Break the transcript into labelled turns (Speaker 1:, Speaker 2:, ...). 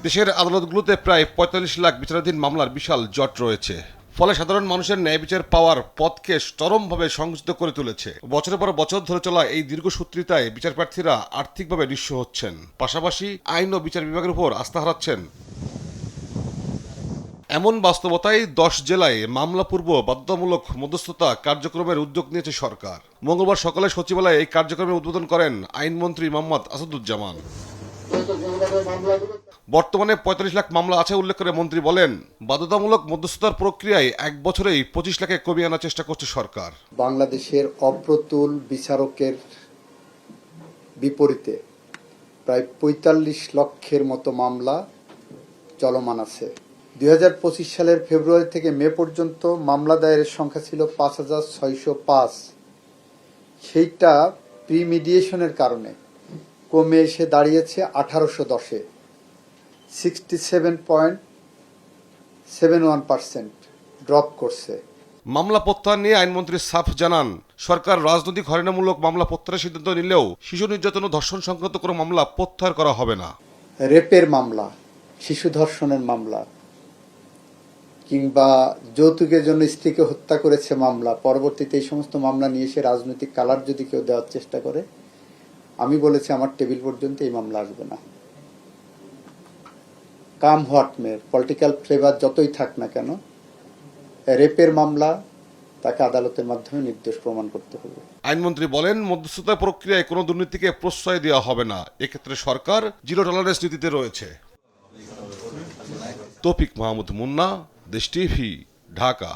Speaker 1: দেশের আদালতগুলোতে প্রায় ৪৫ লাখ বিচারাধীন মামলার বিশাল জট রয়েছে। ফলে সাধারণ মানুষের ন্যায় বিচার পাওয়ার পথকে চরমভাবে সংকুচিত করে তুলেছে। বছরের পর বছর ধরে চলা এই দীর্ঘসূত্রিতায় বিচারপ্রার্থীরা আর্থিকভাবে নিঃস্ব হচ্ছেন, পাশাপাশি আইন ও বিচার বিভাগের উপর আস্থা হারাচ্ছেন। এমন বাস্তবতায় ১০ জেলায় মামলাপূর্ব বাধ্যতামূলক মধ্যস্থতা কার্যক্রমের উদ্যোগ নিয়েছে সরকার। মঙ্গলবার সকালে সচিবালয়ে এই কার্যক্রমের উদ্বোধন করেন আইনমন্ত্রী মোহাম্মদ আসাদুজ্জামান। বর্তমানে ৪৫ লাখ মামলা আছে উল্লেখ করে মন্ত্রী বলেন, বাধ্যতামূলক মধ্যস্থতার প্রক্রিয়ায় ১ বছরেই ২৫ লাখে কমিয়ে আনার চেষ্টা করছে সরকার।
Speaker 2: বাংলাদেশের অপ্রতুল বিচারকের বিপরীতে প্রায় ৪৫ লক্ষের মতো মামলা চলমান আছে। ২০২৫ সালের ফেব্রুয়ারি থেকে মে পর্যন্ত মামলা দায়েরের সংখ্যা ছিল ৫,৬০৫। সেইটা প্রিমিডিয়েশনের কারণে কমে এসে দাঁড়িয়েছে ১,৮১০-এ, 67.71% ড্রপ করছে।
Speaker 1: মামলা প্রত্যাহার নিয়ে আইনমন্ত্রী সাফ জানান, সরকার রাজনৈতিক হয়রানিমূলক মামলা প্রত্যাহারের সিদ্ধান্ত নিলেও শিশু নির্যাতন ও ধর্ষণ সংক্রান্ত কোনো মামলা প্রত্যাহার করা হবে না।
Speaker 2: রেপের মামলা, শিশু ধর্ষণের মামলা কিংবা যৌতুকের জন্য স্ত্রীকে হত্যা করেছে মামলা, পরবর্তীতে এই সমস্ত মামলা নিয়ে এসে রাজনৈতিক কালার যদি কেউ দেওয়ার চেষ্টা করে, আমি বলেছি আমার টেবিল পর্যন্ত এই মামলা আসবে না। Come what may, political flavour যতই থাক না কেন, রেপের মামলা তাকে আদালতের মাধ্যমে নির্দোষ প্রমাণ করতে হবে।
Speaker 1: আইনমন্ত্রী বলেন, মধ্যস্থতা প্রক্রিয়ায় কোনো দুর্নীতিকে প্রশ্রয় দেওয়া হবে না। এক্ষেত্রে সরকার জিরো টলারেন্স নীতিতে রয়েছে। তৌফিক মাহমুদ মুন্না, দেশ টিভি, ঢাকা।